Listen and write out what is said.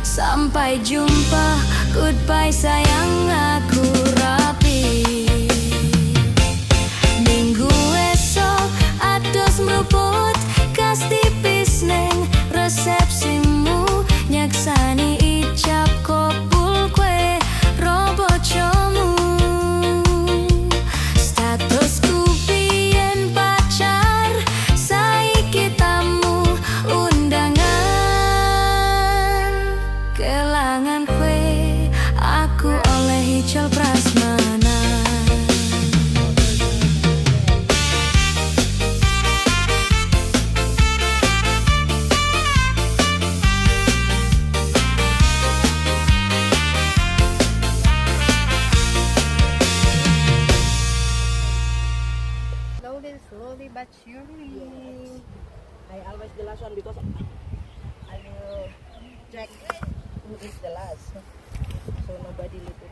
Sampai jumpa, goodbye sayang, aku rapi. Minggu esok ados meruput kas tipis neng resepsimu, nyaksani icap kopul kue robocomu. Statusku biyen pacar, saiki tamu undangan. Kelangan kue, aku oleh hijau prasmanan. Slowly but surely. I always the last one because I will check who is the last. So nobody leave it.